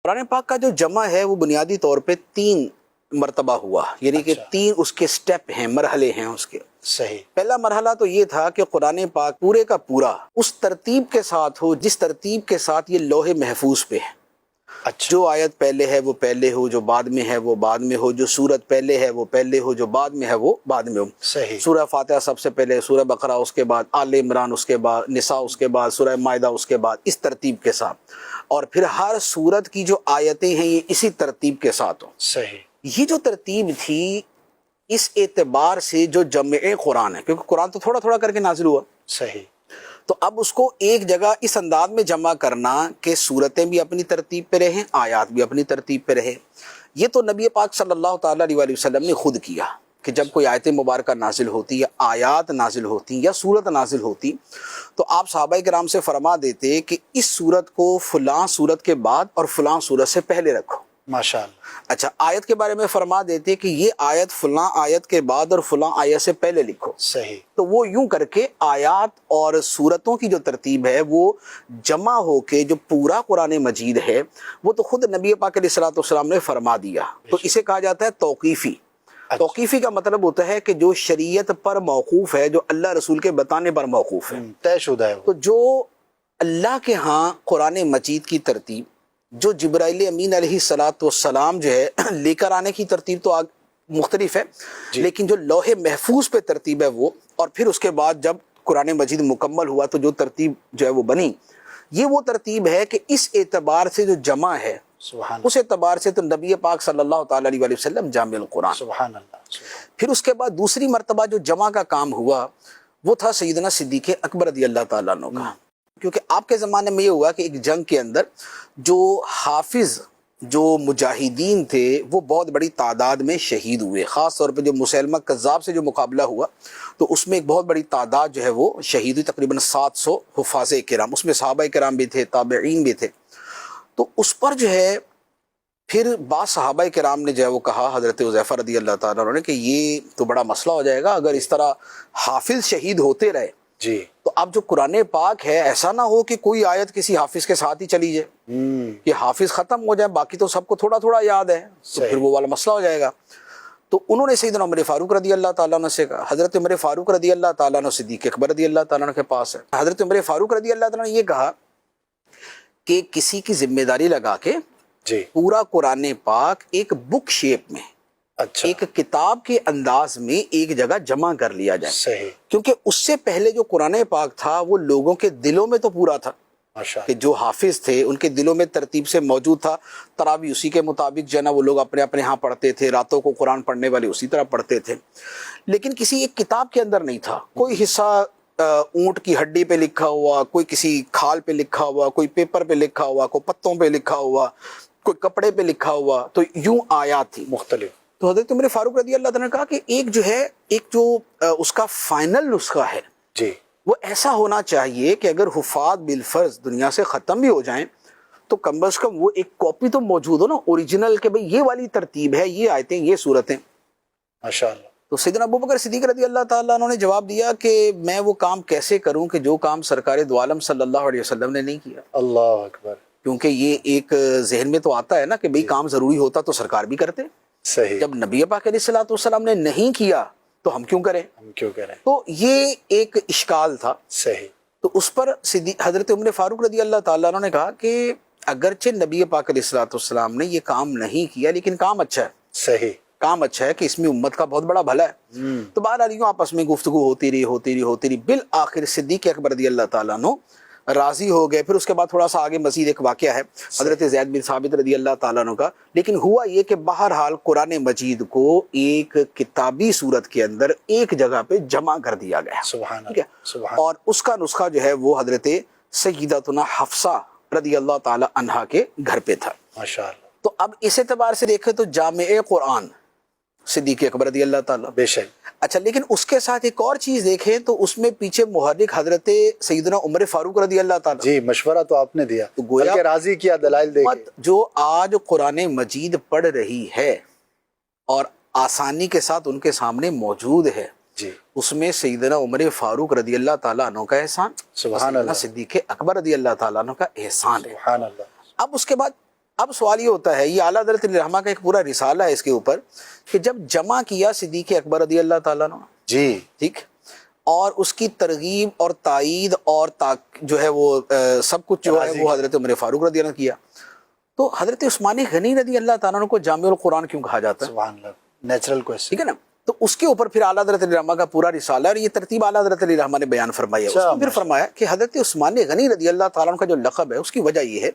قرآن پاک کا جو جمع ہے وہ بنیادی طور پہ 3 مرتبہ ہوا، یعنی کہ 3 اس کے سٹیپ ہیں، مرحلے ہیں اس کے۔ صحیح۔ پہلا مرحلہ تو یہ تھا کہ قرآن پاک پورے کا پورا اس ترتیب کے ساتھ ہو جس ترتیب کے ساتھ یہ لوح محفوظ پہ ہے۔ اچھا، جو آیت پہلے ہے وہ پہلے ہو، جو بعد میں ہے وہ بعد میں ہو، جو سورت پہلے ہے وہ پہلے ہو، جو بعد میں ہے وہ بعد میں ہو۔ صحیح۔ سورہ فاتحہ سب سے پہلے، سورہ بقرہ اس کے بعد، آل عمران اس کے بعد، نساء اس کے بعد، سورہ مائدہ اس کے بعد، اس ترتیب کے ساتھ، اور پھر ہر سورت کی جو آیتیں ہیں یہ اسی ترتیب کے ساتھ ہوں۔ صحیح۔ یہ جو ترتیب تھی اس اعتبار سے جو جمع قرآن ہے، کیونکہ قرآن تو تھوڑا تھوڑا کر کے نازل ہوا، صحیح۔ تو اب اس کو ایک جگہ اس انداز میں جمع کرنا کہ صورتیں بھی اپنی ترتیب پہ رہیں، آیات بھی اپنی ترتیب پہ رہیں، یہ تو نبی پاک صلی اللہ تعالیٰ علیہ وآلہ وسلم نے خود کیا کہ جب کوئی آیت مبارکہ نازل ہوتی یا آیات نازل ہوتی یا صورت نازل ہوتی تو آپ صحابہ کرام سے فرما دیتے کہ اس صورت کو فلاں صورت کے بعد اور فلاں صورت سے پہلے رکھو۔ ماشاءاللہ۔ اچھا، آیت کے بارے میں فرما دیتے کہ یہ آیت فلاں آیت کے بعد اور فلاں آیت سے پہلے لکھو۔ صحیح۔ تو وہ یوں کر کے آیات اور صورتوں کی جو ترتیب ہے وہ جمع ہو کے جو پورا قرآن مجید ہے وہ تو خود نبی پاک علیہ الصلوۃ والسلام نے فرما دیا، تو اسے کہا جاتا ہے توقیفی۔ توقیفی کا مطلب ہوتا ہے کہ جو شریعت پر موقوف ہے، جو اللہ رسول کے بتانے پر موقوف ہے، طے شدہ ہے وہ۔ تو جو اللہ کے ہاں قرآن مجید کی ترتیب، جو جبرائیل امین علیہ الصلوۃ والسلام جو ہے لے کر آنے کی ترتیب تو مختلف ہے، لیکن جو لوح محفوظ پہ ترتیب ہے وہ، اور پھر اس کے بعد جب قرآن مجید مکمل ہوا تو جو ترتیب جو ہے وہ بنی، یہ وہ ترتیب ہے کہ اس اعتبار سے جو جمع ہے سبحان اس اعتبار سے تو نبی پاک صلی اللہ تعالیٰ علیہ وآلہ وسلم جامع القرآن۔ سبحان اللہ۔ پھر اس کے بعد دوسری مرتبہ جو جمع کا کام ہوا وہ تھا سیدنا صدیق اکبر رضی اللہ تعالیٰ عنہ کا، کیونکہ آپ کے زمانے میں یہ ہوا کہ ایک جنگ کے اندر جو حافظ جو مجاہدین تھے وہ بہت بڑی تعداد میں شہید ہوئے، خاص طور پہ جو مسیلمہ کذاب سے جو مقابلہ ہوا تو اس میں ایک بہت بڑی تعداد جو ہے وہ شہید ہوئی، تقریباً 700 حفاظ کرام، اس میں صحابہ کرام بھی تھے، تابعین بھی تھے۔ تو اس پر جو ہے پھر بعض صحابہ کرام نے جو ہے وہ کہا حضرت حذیفہ رضی اللہ تعالیٰ عنہ نے کہ یہ تو بڑا مسئلہ ہو جائے گا اگر اس طرح حافظ شہید ہوتے رہے، جی، تو اب جو قرآن پاک ہے ایسا نہ ہو کہ کوئی آیت کسی حافظ کے ساتھ ہی چلی جائے، کہ حافظ ختم ہو جائے باقی تو سب کو تھوڑا تھوڑا یاد ہے، تو پھر وہ والا مسئلہ ہو جائے گا۔ تو انہوں نے سیدنا عمر فاروق رضی اللہ تعالیٰ عنہ سے کہا، حضرت عمر فاروق رضی اللہ تعالیٰ عنہ صدیق اکبر رضی اللہ تعالیٰ عنہ کے پاس ہے، حضرت عمر فاروق رضی اللہ تعالیٰ نے یہ کہا کہ کسی کی ذمہ داری لگا کے جی، پورا قرآن پاک ایک بک شیپ میں، اچھا، ایک کتاب کے انداز میں ایک جگہ جمع کر لیا جائے، صحیح، کیونکہ اس سے پہلے جو قرآن پاک تھا وہ لوگوں کے دلوں میں تو پورا تھا ماشاء کہ جو حافظ تھے ان کے دلوں میں ترتیب سے موجود تھا، تراویح اسی کے مطابق جو ہے نا وہ لوگ اپنے اپنے ہاں پڑھتے تھے، راتوں کو قرآن پڑھنے والے اسی طرح پڑھتے تھے، لیکن کسی ایک کتاب کے اندر نہیں تھا، کوئی حصہ اونٹ کی ہڈی پہ لکھا ہوا، کوئی کسی کھال پہ لکھا ہوا، کوئی پیپر پہ لکھا ہوا، کوئی پتوں پہ لکھا ہوا، کوئی کپڑے پہ لکھا ہوا، تو یوں آیات تھی مختلف۔ تو حضرت عمر فاروق رضی اللہ تعالیٰ نے کہا کہ ایک جو ہے ایک جو اس کا فائنل نسخہ ہے جی، وہ ایسا ہونا چاہیے کہ اگر حفاظ بالفرض دنیا سے ختم بھی ہو جائیں تو کم از کم وہ ایک کاپی تو موجود ہو نا اوریجنل، کہ بھئی یہ والی ترتیب ہے، یہ آیتیں، یہ صورتیں۔ ماشاءاللہ۔ تو سیدنا ابوبکر صدیق رضی اللہ تعالیٰ عنہ نے جواب دیا کہ میں وہ کام کیسے کروں کہ جو کام سرکار دو عالم صلی اللہ علیہ وسلم نے نہیں کیا، اللہ اکبر۔ کیونکہ یہ ایک ذہن میں تو آتا ہے نا کہ بھئی کام ضروری ہوتا تو سرکار بھی کرتے، صحیح، جب نبی پاک علیہ الصلوۃ والسلام نے نہیں کیا تو ہم کیوں کریں؟ ہم کیوں کریں؟ تو یہ ایک اشکال تھا، صحیح، تو اس پر حضرت عمر فاروق رضی اللہ تعالیٰ عنہ نے کہا کہ اگرچہ نبی پاک علیہ الصلوۃ والسلام نے یہ کام نہیں کیا لیکن کام اچھا ہے، صحیح، کام اچھا ہے کہ اس میں امت کا بہت بڑا بھلا ہے۔ تو بہرحال یوں آپس میں گفتگو ہوتی رہی، بالآخر صدیق اکبر رضی اللہ تعالیٰ عنہ راضی ہو گئے۔ پھر اس کے بعد تھوڑا سا آگے مزید ایک واقعہ ہے حضرت زید بن ثابت رضی اللہ تعالیٰ عنہ کا، لیکن ہوا یہ کہ بہرحال قرآن مجید کو ایک کتابی صورت کے اندر ایک جگہ پہ جمع کر دیا گیا، سبحان ٹھیک ہے، اللہ، سبحان، اور اس کا نسخہ جو ہے وہ حضرت سیدتنا حفصہ رضی اللہ تعالی عنہا کے گھر پہ تھا۔ ماشاءاللہ، تو اب اس اعتبار سے دیکھیں تو جامع قرآن صدیق اکبر رضی اللہ تعالیٰ۔ بے شک۔ اچھا، لیکن اس کے ساتھ ایک اور چیز دیکھیں تو اس میں پیچھے محرک حضرت سیدنا عمر فاروق رضی اللہ تعالیٰ، جی، مشورہ تو آپ نے دیا، تو گویا بلکہ راضی کیا، دلائل دے کے۔ امت جو آج قرآن مجید پڑھ رہی ہے اور آسانی کے ساتھ ان کے سامنے موجود ہے، جی، اس میں سیدنا عمر فاروق رضی اللہ تعالیٰ عنہ کا احسان، سبحان سیدنا اللہ، صدیق اکبر رضی اللہ تعالیٰ عنہ کا احسان ہے۔ سبحان اللہ، اب اس کے بعد اب سوال یہ ہوتا ہے، یہ اعلیٰ حضرت علی رحمہ کا ایک پورا رسالہ ہے اس کے اوپر، کہ جب جمع کیا صدیق اکبر رضی اللہ تعالیٰ عنہ، جی ٹھیک، اور اس کی ترغیب اور تائید اور جو ہے وہ سب کچھ جو ہے وہ حضرت عمر فاروق رضی اللہ عنہ کیا، تو حضرت عثمان غنی رضی اللہ تعالیٰ عنہ کو جامع القرآن کیوں کہا جاتا ہے؟ سبحان اللہ، نیچرل کویسچن. ٹھیک ہے نا. تو اس کے اوپر پھر اعلیٰ حضرت علی رحمہ کا پورا رسالہ ہے، اور یہ ترتیب اعلیٰ حضرت علی رحمہ نے بیان فرمائی ہے. اس میں پھر فرمایا کہ حضرت عثمان غنی رضی اللہ تعالیٰ عنہ کا جو لقب ہے اس کی وجہ یہ ہے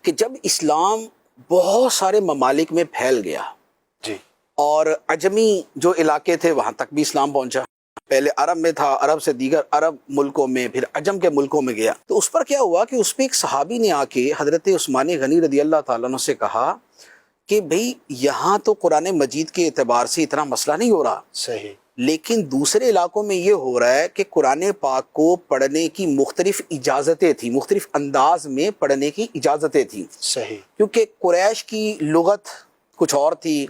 کہ جب اسلام بہت سارے ممالک میں پھیل گیا جی اور عجمی جو علاقے تھے وہاں تک بھی اسلام پہنچا، پہلے عرب میں تھا، عرب سے دیگر عرب ملکوں میں، پھر عجم کے ملکوں میں گیا، تو اس پر کیا ہوا کہ اس پہ ایک صحابی نے آ کے حضرت عثمان غنی رضی اللہ تعالیٰ عنہ سے کہا کہ بھئی یہاں تو قرآن مجید کے اعتبار سے اتنا مسئلہ نہیں ہو رہا، صحیح، لیکن دوسرے علاقوں میں یہ ہو رہا ہے کہ قرآن پاک کو پڑھنے کی مختلف اجازتیں تھیں، مختلف انداز میں پڑھنے کی اجازتیں تھیں، صحیح، کیونکہ قریش کی لغت کچھ اور تھی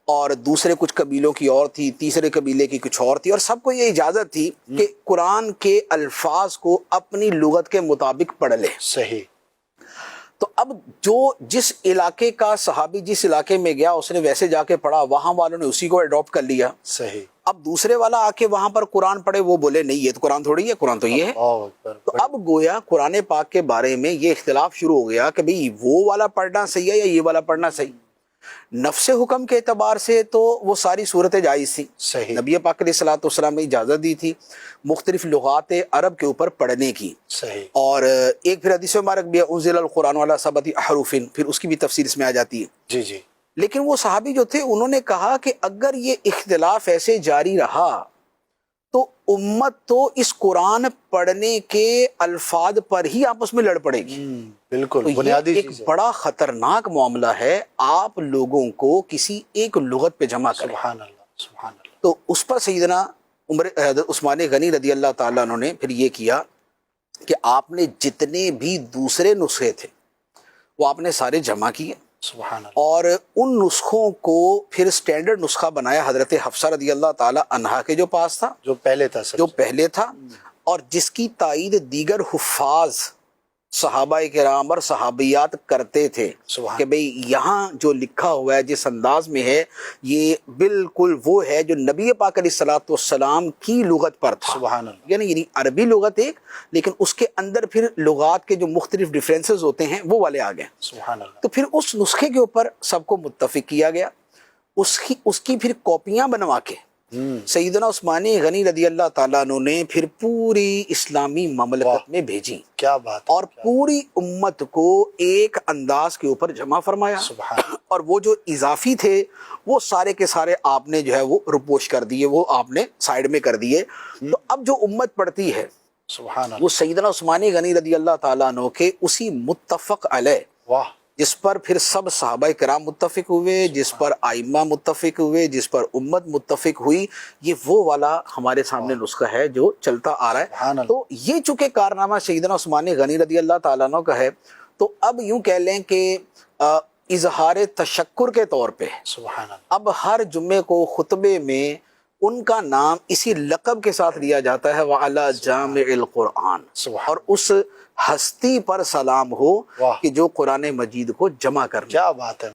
اور دوسرے کچھ قبیلوں کی اور تھی، تیسرے قبیلے کی کچھ اور تھی، اور سب کو یہ اجازت تھی کہ قرآن کے الفاظ کو اپنی لغت کے مطابق پڑھ لے. صحیح. تو اب جو جس علاقے کا صحابی جس علاقے میں گیا اس نے ویسے جا کے پڑھا، وہاں والوں نے اسی کو اڈاپٹ کر لیا. صحیح. اب دوسرے والا آ کے وہاں پر قرآن پڑھے، وہ بولے نہیں یہ تو قرآن تھوڑی ہے، قرآن تو یہ ہے. اللہ اکبر. تو اب گویا قرآن پاک کے بارے میں یہ اختلاف شروع ہو گیا کہ بھئی وہ والا پڑھنا صحیح ہے یا یہ والا پڑھنا صحیح. نفس حکم کے اعتبار سے تو وہ ساری صورتیں جائز تھیں، صحیح، نبی پاک علیہ الصلوۃ والسلام نے اجازت دی تھی مختلف لغات عرب کے اوپر پڑھنے کی. صحیح. اور ایک پھر حدیث مبارک بھی ہے انزل القرآن علی سبعۃ احرف، پھر اس کی بھی تفسیر اس میں آ جاتی ہے. جی جی. لیکن وہ صحابی جو تھے انہوں نے کہا کہ اگر یہ اختلاف ایسے جاری رہا تو امت تو اس قرآن پڑھنے کے الفاظ پر ہی آپس میں لڑ پڑے گی. بالکل تو بنیادی یہ ایک چیز ہے. بڑا خطرناک معاملہ ہے، آپ لوگوں کو کسی ایک لغت پہ جمع کریں. سبحان اللہ، سبحان اللہ. تو اس پر سیدنا عثمان غنی رضی اللہ تعالیٰ عنہ نے پھر یہ کیا کہ آپ نے جتنے بھی دوسرے نسخے تھے وہ آپ نے سارے جمع کیے، سبحان اللہ. اور ان نسخوں کو پھر سٹینڈرڈ نسخہ بنایا حضرت حفصہ رضی اللہ تعالیٰ عنہا کے جو پاس تھا، جو پہلے تھا، سب جو سے. پہلے تھا، اور جس کی تائید دیگر حفاظ صحابہ کرام اور صحابیات کرتے تھے سبحان کہ بھئی یہاں جو لکھا ہوا ہے جس انداز میں ہے یہ بالکل وہ ہے جو نبی پاک علیہ الصلوۃ والسلام کی لغت پر تھا. سبحان اللہ. یعنی عربی لغت ایک، لیکن اس کے اندر پھر لغات کے جو مختلف ڈیفرنسز ہوتے ہیں وہ والے آ گئے. سبحان اللہ. تو پھر اس نسخے کے اوپر سب کو متفق کیا گیا، اس کی پھر کاپیاں بنوا کے سیدنا عثمان غنی رضی اللہ تعالیٰ عنہ نے پھر پوری اسلامی مملکت میں بھیجی، کیا بات ہے. اور پوری امت کو ایک انداز کے اوپر جمع فرمایا. سبحان. اور وہ جو اضافی تھے وہ سارے کے سارے آپ نے جو ہے وہ رپوش کر دیے، وہ آپ نے سائیڈ میں کر دیے. تو اب جو امت پڑھتی ہے سبحان اللہ. وہ سیدنا عثمان غنی رضی اللہ تعالیٰ عنہ کے اسی متفق علیہ، واہ. جس پر پھر سب صحابہ کرام متفق ہوئے، جس پر ائمہ متفق ہوئے، جس پر امت متفق ہوئی، یہ وہ والا ہمارے سامنے نسخہ ہے جو چلتا آ رہا ہے. سبحان اللہ. تو یہ چونکہ کارنامہ سیدنا عثمان غنی رضی اللہ تعالیٰ عنہ کا ہے، تو اب یوں کہہ لیں کہ اظہار تشکر کے طور پہ سبحان اللہ. اب ہر جمعے کو خطبے میں ان کا نام اسی لقب کے ساتھ لیا جاتا ہے، وَعَلَى جَامِعِ الْقُرْآن، سبحان. اور اس ہستی پر سلام ہو واہ. کہ جو قرآن مجید کو جمع کرنا. کیا بات ہے.